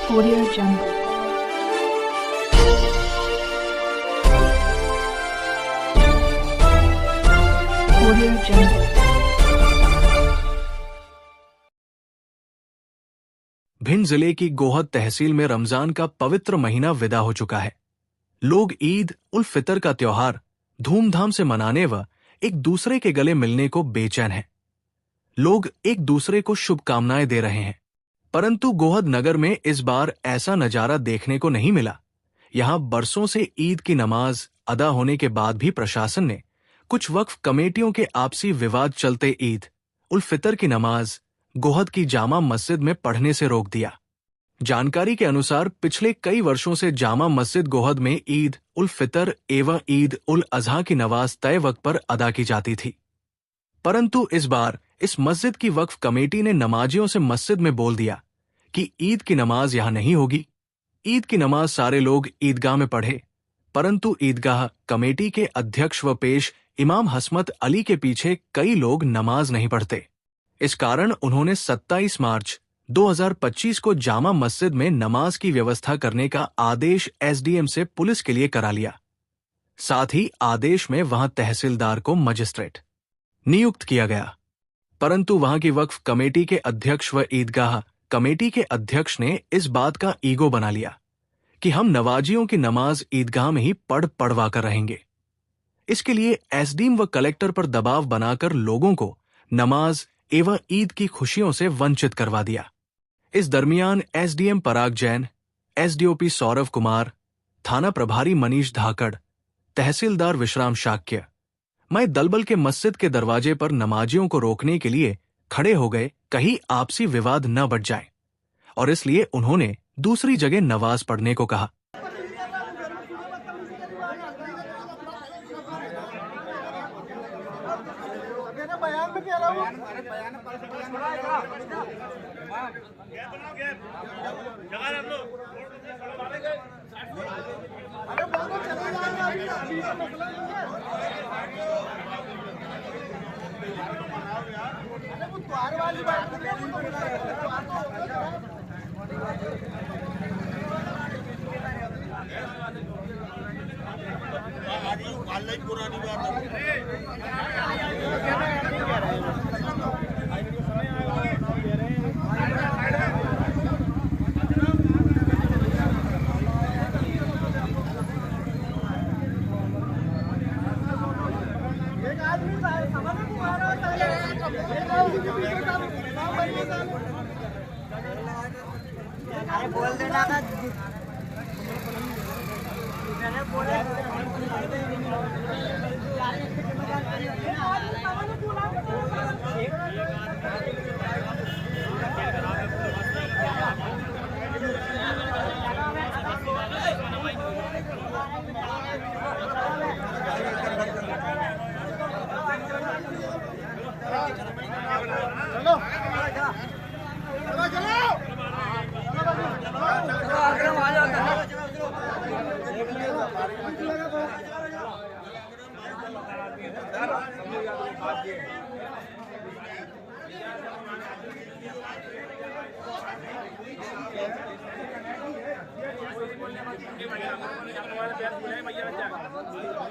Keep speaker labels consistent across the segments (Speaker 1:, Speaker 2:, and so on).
Speaker 1: Audio Jungle. Audio Jungle.
Speaker 2: Bhind जिले की गोहद तहसील में रमजान का पवित्र महीना विदा हो चुका है। लोग ईद उल फितर का त्योहार धूमधाम से मनाने व एक दूसरे के गले मिलने को बेचैन हैं। लोग एक दूसरे को शुभकामनाएं दे रहे हैं, परंतु गोहद नगर में इस बार ऐसा नजारा देखने को नहीं मिला। यहां बरसों से ईद की नमाज अदा होने के बाद भी प्रशासन ने कुछ वक्फ कमेटियों के आपसी विवाद चलते ईद उल फितर की नमाज गोहद की जामा मस्जिद में पढ़ने से रोक दिया। जानकारी के अनुसार पिछले कई वर्षों से जामा मस्जिद गोहद में ईद उल फितर एवं ईद उल अजहा की नमाज तय वक्त पर अदा की जाती थी, परंतु इस बार इस मस्जिद की वक्फ कमेटी ने नमाजियों से मस्जिद में बोल दिया कि ईद की नमाज यहां नहीं होगी। ईद की नमाज सारे लोग ईदगाह में पढ़े, परंतु ईदगाह कमेटी के अध्यक्ष व पेश इमाम हसमत अली के पीछे कई लोग नमाज नहीं पढ़ते। इस कारण उन्होंने 27 मार्च 2025 को जामा मस्जिद में नमाज की व्यवस्था करने का आदेश एसडीएम से पुलिस के लिए करा लिया। साथ ही आदेश में वहां तहसीलदार को मजिस्ट्रेट नियुक्त किया गया, परंतु वहां की वक्फ कमेटी के अध्यक्ष व ईदगाह कमेटी के अध्यक्ष ने इस बात का ईगो बना लिया कि हम नवाजियों की नमाज ईदगाह में ही पढ़वा कर रहेंगे। इसके लिए एसडीएम व कलेक्टर पर दबाव बनाकर लोगों को नमाज एवं ईद की खुशियों से वंचित करवा दिया। इस दरमियान एसडीएम पराग जैन, एसडीओपी सौरभ कुमार, थाना प्रभारी मनीष धाकड़, तहसीलदार विश्राम शाक्य मैं दलबल के मस्जिद के दरवाजे पर नमाजियों को रोकने के लिए खड़े हो गए, कहीं आपसी विवाद न बढ़ जाए, और इसलिए उन्होंने दूसरी जगह नमाज पढ़ने को कहा।
Speaker 3: बोल देना का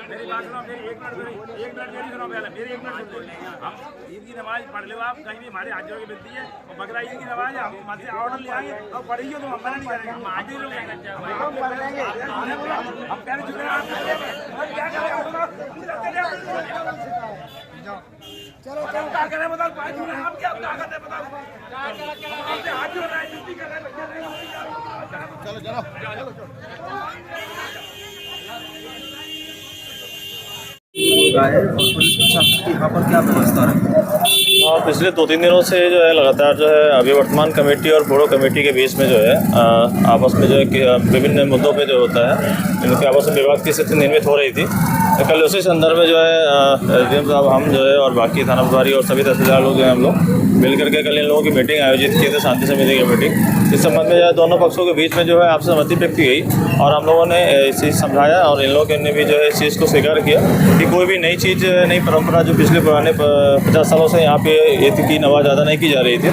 Speaker 4: मेरी बात सुनो, मेरी एक मिनट मेरी सुनो पहले, मेरी एक मिनट सुन लो। हम ईद की नमाज पढ़ लो, आप कहीं भी हमारे हाथ जोड़ के मिलती है, और बकरा ईद की नमाज हम मस्जिद ऑर्डर ले आएंगे और पढ़ेंगे, तो हम मना नहीं करेंगे, हम आज ही लोग हम पढ़ लेंगे। हम कह रहे चुके हैं क्या करें, चलो क्या करें बताओ, आप क्या करते हैं बताओ, हाथ जोड़ रहे हैं, ड्यूटी कर रहे हैं, चलो चलो
Speaker 5: यहाँ पर क्या व्यवस्था है?
Speaker 6: और पिछले 2-3 दिनों से जो है लगातार जो है अभी वर्तमान कमेटी और बोडो कमेटी के बीच में जो है आपस में जो है विभिन्न मुद्दों पे जो होता है इनके आपस में विवाद की स्थिति निर्मित हो रही थी। कल उसी संदर्भ में जो है एसडीएम साहब, हम जो है और बाकी थाना प्रभारी और सभी तहसीलदार लोग जो है हम लोग मिलकर के कल इन लोगों की मीटिंग आयोजित की थी, शांति समिति की मीटिंग। इस संबंध में जो है दोनों पक्षों के बीच में जो है आपसे सहमति व्यक्त की गई और हम लोगों ने इस चीज़ समझाया और इन लोगों ने भी जो है इस चीज़ को स्वीकार किया कि कोई भी नई चीज़, नई परंपरा जो पिछले पुराने 50 सालों से यहाँ पे ईद की नमाज अदा नहीं की जा रही थी।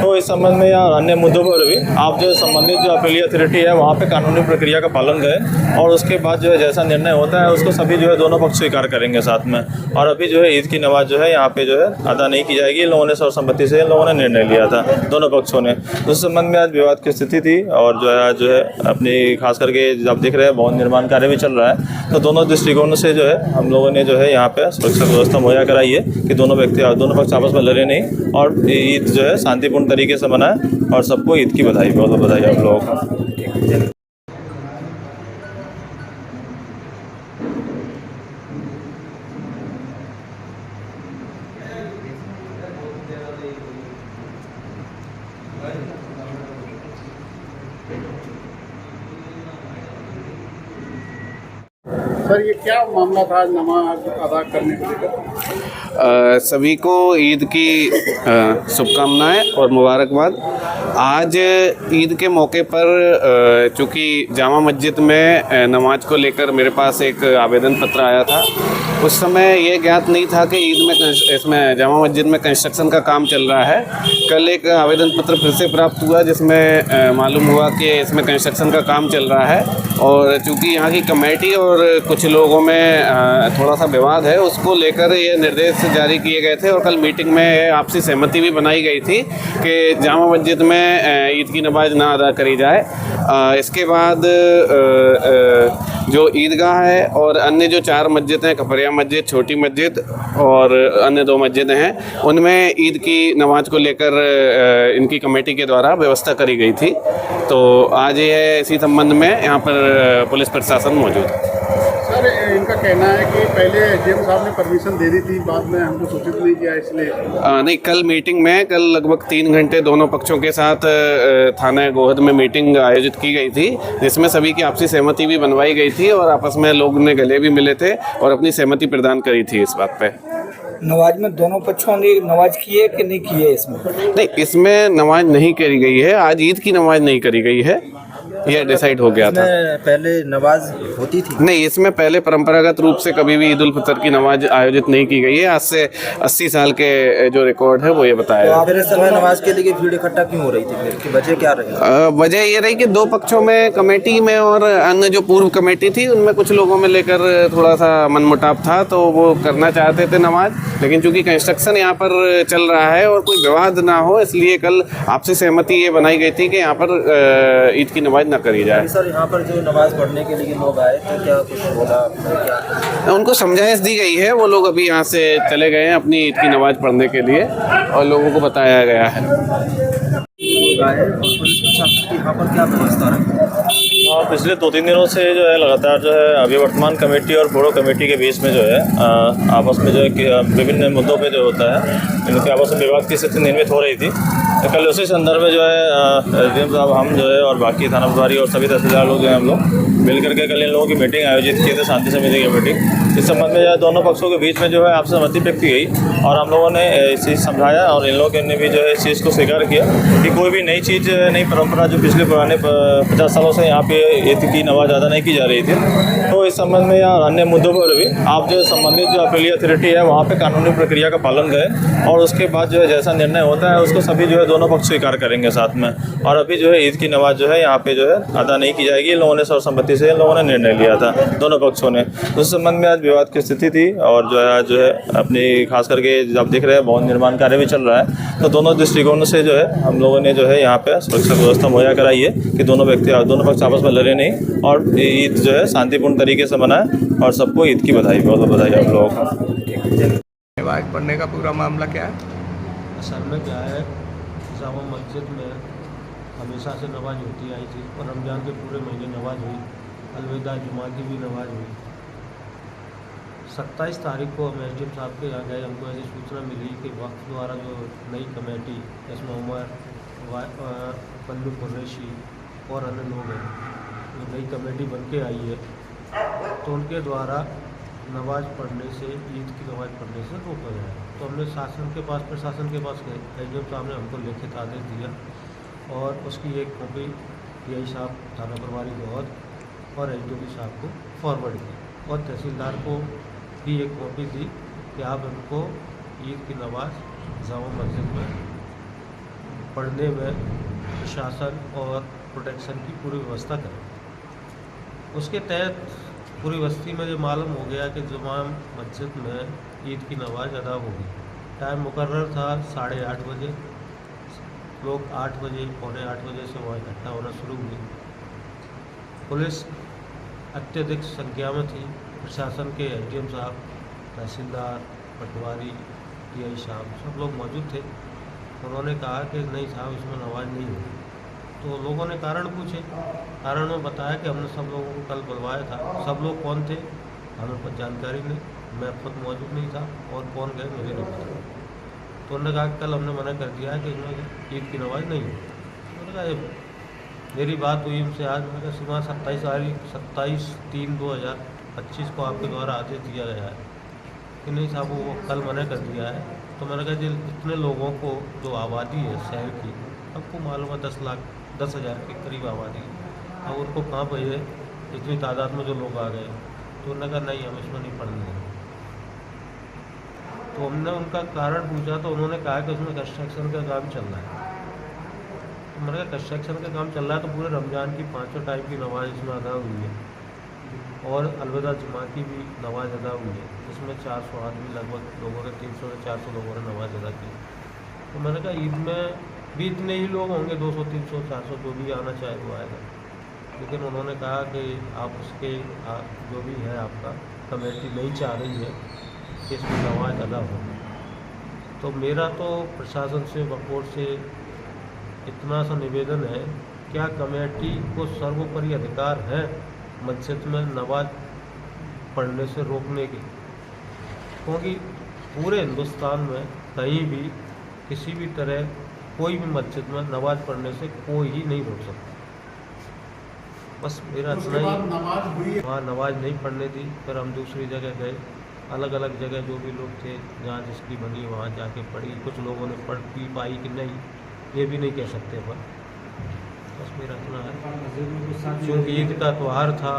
Speaker 6: तो इस संबंध में या अन्य मुद्दों पर भी आप जो संबंधित जो अपीलीय अथॉरिटी है वहाँ पे कानूनी प्रक्रिया का पालन करें और उसके बाद जो है जैसा निर्णय होता है उसको सभी जो है दोनों पक्ष स्वीकार करेंगे साथ में। और अभी जो है ईद की नमाज जो है यहाँ पे जो है अदा नहीं की जाएगी। इन लोगों ने सर्वसम्मति से इन लोगों ने निर्णय लिया था दोनों पक्षों ने। उस संबंध में आज विवाद की स्थिति थी और जो है अपनी खास करके आप देख रहे हैं भवन निर्माण कार्य भी चल रहा है। तो दोनों दृष्टिकोणों से जो है हम लोगों ने जो है यहाँ पे सुरक्षा व्यवस्था मुहैया कराई है कि दोनों पक्ष आपस में लड़े नहीं और ईद जो है शांतिपूर्ण तरीके से मनाए। और सबको ईद की बधाई, बहुत बहुत बधाई आप लोगों को।
Speaker 3: सर ये क्या मामला था नमाज अदा करने को लेकर?
Speaker 7: सभी को ईद की शुभकामनाएं और मुबारकबाद। आज ईद के मौके पर चूँकि जामा मस्जिद में नमाज को लेकर मेरे पास एक आवेदन पत्र आया था। उस समय ये ज्ञात नहीं था कि ईद में इसमें जामा मस्जिद में कंस्ट्रक्शन का काम चल रहा है। कल एक आवेदन पत्र फिर से प्राप्त हुआ जिसमें मालूम हुआ कि इसमें कंस्ट्रक्शन का काम चल रहा है और चूँकि यहाँ की कमेटी और कुछ लोगों में थोड़ा सा विवाद है, उसको लेकर ये निर्देश जारी किए गए थे और कल मीटिंग में आपसी सहमति भी बनाई गई थी कि जामा मस्जिद में ईद की नमाज ना अदा करी जाए। इसके बाद जो ईदगाह है और अन्य जो 4 मस्जिद हैं, खपरिया मस्जिद, छोटी मस्जिद और अन्य 2 मस्जिद हैं, उनमें ईद की नमाज को लेकर इनकी कमेटी के द्वारा व्यवस्था करी गई थी। तो आज ये इसी संबंध में यहाँ पर पुलिस प्रशासन मौजूद है।
Speaker 3: सर इनका कहना है कि पहले एसडीएम साहब ने परमिशन दे दी थी, बाद में हमको सूचित नहीं किया इसलिए।
Speaker 7: नहीं, कल मीटिंग में कल लगभग 3 घंटे दोनों पक्षों के साथ थाना गोहद में मीटिंग आयोजित की गई थी जिसमें सभी की आपसी सहमति भी बनवाई गई थी और आपस में लोग ने गले भी मिले थे और अपनी सहमति प्रदान करी थी इस बात पे।
Speaker 5: नमाज में दोनों पक्षों ने नमाज की है कि नहीं की है? इसमें
Speaker 7: नहीं, इसमें नमाज नहीं करी गई है। आज ईद की नमाज नहीं करी गई है, यह डिसाइड हो गया था।
Speaker 5: पहले नमाज होती थी?
Speaker 7: नहीं, इसमें पहले परंपरागत रूप से कभी भी ईद उल फितर की नमाज आयोजित नहीं की गई है। आज से 80 साल के जो रिकॉर्ड है वो ये बताया।
Speaker 5: तो फिर इस समय नमाज के लिए भीड़ इकट्ठा क्यों हो रही थी? फिर की वजह क्या रही?
Speaker 7: वजह ये रही कि 2 पक्षों में, कमेटी में और अन्य जो पूर्व कमेटी थी उनमें कुछ लोगों में लेकर थोड़ा सा मनमुटाव था, तो वो करना चाहते थे नमाज, लेकिन चूंकि कंस्ट्रक्शन यहाँ पर चल रहा है और कोई विवाद ना हो इसलिए कल आपसी सहमति ये बनाई गई थी कि यहाँ पर ईद की नमाज न करी जाए।
Speaker 5: सर यहाँ पर जो नमाज पढ़ने के लिए लोग आए थे, क्या कुछ बोला क्या?
Speaker 7: उनको समझाइश दी गई है, वो लोग अभी यहाँ से चले गए हैं अपनी ईद की नमाज पढ़ने के लिए और लोगों को बताया गया है।
Speaker 5: यहाँ पर क्या व्यवस्था है?
Speaker 6: पिछले 2-3 दिनों से जो है लगातार जो है अभी वर्तमान कमेटी और बोरो कमेटी के बीच में जो है आपस में जो है विभिन्न मुद्दों पे जो होता है इनके आपस में विवाद की स्थिति निर्मित हो रही थी। तो कल उसी संदर्भ में जो है एसडीएम साहब, हम जो है और बाकी थाना प्रभारी और सभी तहसीलदार लोग जो हैं हम लोग मिल करके कल इन लोगों की मीटिंग आयोजित की थी, शांति समिति की मीटिंग। इस संबंध में जो है दोनों पक्षों के बीच में जो है आपसे सहमति व्यक्त की गई और हम लोगों ने इस चीज़ समझाया और इन लोगों ने भी जो है इस चीज़ को स्वीकार किया कि कोई भी नई चीज़, नई परंपरा जो पिछले पुराने 50 सालों से यहाँ पे ईद की नमाज अदा नहीं की जा रही थी। तो इस संबंध में या अन्य मुद्दों पर भी आप जो संबंधित जो अपीलीय अथॉरिटी है वहाँ पे कानूनी प्रक्रिया का पालन करें और उसके बाद जो है जैसा निर्णय होता है उसको सभी जो है दोनों पक्ष स्वीकार करेंगे साथ में। और अभी जो है ईद की नमाज जो है यहाँ पे जो है अदा नहीं की जाएगी। इन लोगों ने सर्वसम्मति से इन लोगों ने निर्णय लिया था दोनों पक्षों ने। उस संबंध में आज विवाद की स्थिति थी और जो है अपनी खास करके आप देख रहे हैं भवन निर्माण कार्य भी चल रहा है। तो दोनों दृष्टिकोणों से जो है हम लोगों ने जो है यहाँ पे सुरक्षा व्यवस्था मुहैया कराई है कि दोनों पक्ष आपस में लड़े नहीं और ईद जो है शांतिपूर्ण तरीके से मनाए। और सबको ईद की बधाई, बहुत बहुत बधाई आप लोगों को।
Speaker 8: नमाज पढ़ने का पूरा मामला क्या है?
Speaker 9: असल में क्या है, जामा मस्जिद में हमेशा से नमाज होती आई थी और रमज़ान के पूरे महीने नमाज हुई, अलविदा जुमा की भी नमाज हुई। 27 तारीख को हम एसडीएम साहब के यहाँ गए, हमको ऐसी सूचना मिली कि वक्फ द्वारा जो नई कमेटी इसमें उमर पल्लू कुरैशी और अन्य लोग हैं, जो नई कमेटी बन के आई है, तो उनके द्वारा नमाज पढ़ने से, ईद की नमाज पढ़ने से रोका जाए। तो हमने प्रशासन के पास गए, एसडीएम साहब ने हमको लिखित आदेश दिया और उसकी एक कॉपी पीआई साहब थाना प्रभारी गोहद और एसडीओपी साहब को फॉरवर्ड की और तहसीलदार को भी एक कॉपी दी कि आप उनको ईद की नमाज जामा मस्जिद में पढ़ने में प्रशासन और प्रोटेक्शन की पूरी व्यवस्था करें। उसके तहत पूरी बस्ती में जो मालूम हो गया कि जुमा मस्जिद में ईद की नमाज अदा होगी। टाइम मुकर्रर था 8:30 बजे। लोग 8 बजे, पौने 8 बजे से वहाँ इकट्ठा होना शुरू हुई। पुलिस अत्यधिक संख्या में थी। प्रशासन के एसडीएम साहब, तहसीलदार, पटवारी, टीआई साहब सब लोग मौजूद थे। उन्होंने कहा कि नहीं साहब, इसमें नमाज नहीं होगी। तो लोगों ने कारण पूछे। कारण में बताया कि हमने सब लोगों को कल बुलवाया था। सब लोग कौन थे हमें कुछ जानकारी नहीं, मैं खुद मौजूद नहीं था और कौन गए मुझे नहीं पता। तो उन्होंने कहा कि कल हमने मना कर दिया है कि इसमें ईद की नमाज नहीं होगी। उन्होंने कहा मेरी बात हुई उनसे आज, मैंने कहा सीमा 27/3/2025 को आपके द्वारा आदेश दिया गया है कि नहीं साहब वो कल मना कर दिया है। तो मैंने कहा जी इतने लोगों को जो आबादी है शहर की, आपको मालूम है 10,000 के करीब आबादी है, अब उनको कहाँ भेजे इतनी तादाद में जो लोग आ गए। तो उन्होंने कहा नहीं हम इसमें नहीं पढ़ने देंगे। तो हमने उनका कारण पूछा तो उन्होंने कहा कि उसमें कंस्ट्रक्शन का काम चल रहा है। तो मैंने कहा कंस्ट्रक्शन का काम चल रहा है तो पूरे रमज़ान की 5 टाइम की नमाज इसमें अदा हुई है और अलविदा जुमा की भी नमाज अदा हुई है। इसमें 400 आदमी लगभग लोगों ने 300 से 400 लोगों ने नमाज अदा की। तो मैंने कहा ईद में भी इतने ही लोग होंगे, 200, 300, 400 जो भी आना चाहे वो आएगा। लेकिन उन्होंने कहा कि आप उसके जो भी है आपका कमेटी नहीं चाह रही है कि इसमें नमाज अदा हो। तो मेरा तो प्रशासन से, वकोर्ट से इतना सा निवेदन है, क्या कमेटी को सर्वोपरि अधिकार है मस्जिद में नमाज पढ़ने से रोकने की? क्योंकि पूरे हिंदुस्तान में कहीं भी किसी भी तरह कोई भी मस्जिद में नमाज पढ़ने से कोई ही नहीं रोक सकता। बस मेरा इतना ही, वहाँ नमाज नहीं पढ़ने दी। फिर हम दूसरी जगह गए, अलग अलग जगह जो भी लोग थे जहाँ जिसकी बनी वहाँ जाके पढ़ी। कुछ लोगों ने पढ़ भी पाई कि नहीं ये भी नहीं कह सकते, पर बस मेरा इतना है। क्योंकि ईद का त्यौहार था,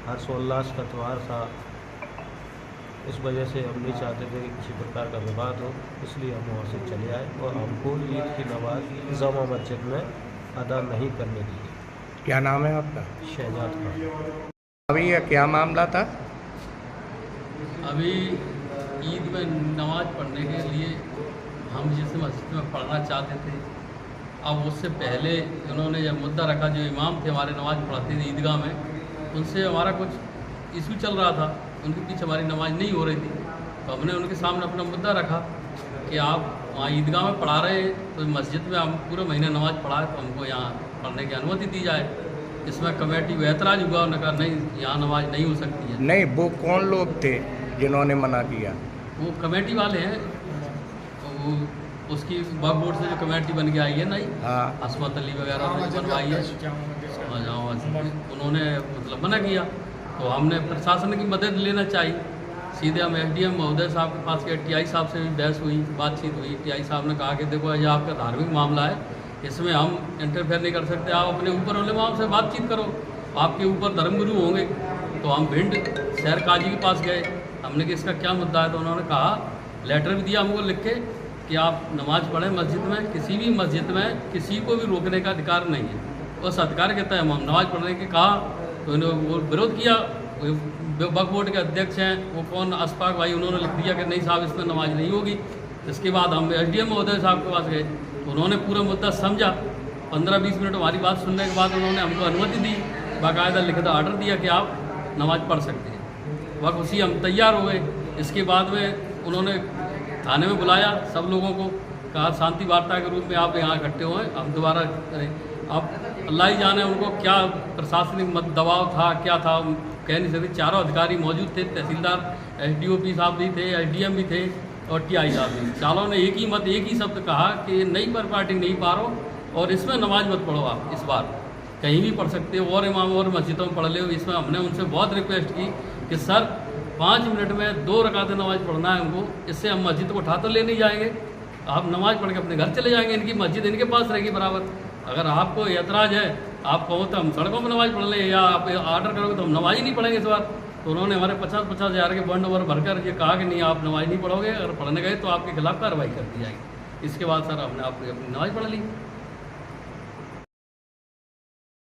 Speaker 9: हर्षोल्लास का त्यौहार था, इस वजह से हम नहीं चाहते थे कि किसी प्रकार का विवाद हो, इसलिए हम वहाँ से चले आए और हमको ईद की नमाज जामा मस्जिद में अदा नहीं करने दी गई।
Speaker 8: क्या नाम है आपका?
Speaker 9: शहजाद खान।
Speaker 8: अभी यह क्या मामला था?
Speaker 10: अभी ईद में नमाज पढ़ने के लिए हम जिस मस्जिद में पढ़ना चाहते थे, अब उससे पहले उन्होंने जब मुद्दा रखा, जो इमाम थे हमारे नमाज पढ़ाते थे ईदगाह में, उनसे हमारा कुछ इशू चल रहा था, उनके पीछे हमारी नमाज नहीं हो रही थी। तो हमने उनके सामने अपना मुद्दा रखा कि आप वहाँ ईदगाह में पढ़ा रहे हैं तो मस्जिद में हम पूरे महीने नमाज पढ़ाए तो हमको यहाँ पढ़ने की अनुमति दी जाए। इसमें कमेटी को ऐतराज़ हुआ, उन्होंने कहा नहीं यहाँ नमाज नहीं हो सकती है।
Speaker 8: नहीं, वो कौन लोग थे जिन्होंने मना किया?
Speaker 10: वो कमेटी वाले हैं, वो उसकी वक्फ बोर्ड से जो कमेटी बन के आई है नहीं,
Speaker 8: हाँ,
Speaker 10: असमत अली वगैरह ने बनवाई है, उन्होंने मतलब मना किया। तो हमने प्रशासन की मदद लेना चाहिए। सीधे हम एसडीएम महोदय साहब के पास गए, टीआई साहब से भी बहस हुई, बातचीत हुई। टीआई साहब ने कहा कि देखो ये आपका धार्मिक मामला है, इसमें हम इंटरफेयर नहीं कर सकते, आप अपने ऊपर उलेमा से बातचीत करो, आपके ऊपर धर्मगुरु होंगे। तो हम भिंड शहर काजी के पास गए, हमने कि इसका क्या मुद्दा है। तो उन्होंने कहा, लेटर भी दिया हमको लिख के कि आप नमाज पढ़ें मस्जिद में, किसी भी मस्जिद में किसी को भी रोकने का अधिकार नहीं है। उस अधिकार के तहत हम नमाज पढ़ने के कहा तो इन्होंने वो विरोध किया। वक्फ बोर्ड के अध्यक्ष हैं वो कौन, अशफाक भाई, उन्होंने लिख दिया कि नहीं साहब इसमें नमाज नहीं होगी। इसके बाद हम एसडीएम महोदय साहब के पास गए तो उन्होंने पूरा मुद्दा समझा। 15-20 मिनट हमारी बात सुनने के बाद उन्होंने हमको अनुमति दी, बाकायदा लिखित आर्डर दिया कि आप नमाज पढ़ सकते हैं। वह खुशी हम तैयार हो गए। इसके बाद में उन्होंने थाने में बुलाया सब लोगों को, कहा शांति वार्ता के रूप में आप यहाँ इकट्ठे हुए, हम दोबारा करें। अब अल्लाह ही जाने उनको क्या प्रशासनिक दबाव था, क्या था, कह नहीं सकते। चारों अधिकारी मौजूद थे, तहसीलदार, एसडीओपी साहब भी थे, एसडीएम भी थे और टीआई साहब भी। चारों ने एक ही मत, एक ही शब्द कहा कि नहीं पर पार्टी नहीं पा रहा और इसमें नमाज मत पढ़ो, आप इस बार कहीं भी पढ़ सकते हो और इमाम और मस्जिदों में पढ़ ले। इसमें हमने उनसे बहुत रिक्वेस्ट की कि सर 5 मिनट में 2 रकातें नमाज पढ़ना है हमको, इससे हम मस्जिद को उठा तो ले नहीं जाएंगे, आप नमाज पढ़ के अपने घर चले जाएंगे, इनकी मस्जिद इनके पास रहेगी बराबर। अगर आपको एतराज़ है, आप कहो तो हम सड़कों में नमाज पढ़ लें, या आप आर्डर करोगे तो हम नमाज ही नहीं पढ़ेंगे इस बार। तो उन्होंने हमारे 50-50 हज़ार के बॉन्ड ओवर भरकर ये कहा कि नहीं आप नमाज नहीं पढ़ोगे, अगर पढ़ने गए तो आपके खिलाफ कार्रवाई कर दी जाएगी। इसके बाद सर हमने आपको अपनी नमाज पढ़ ली।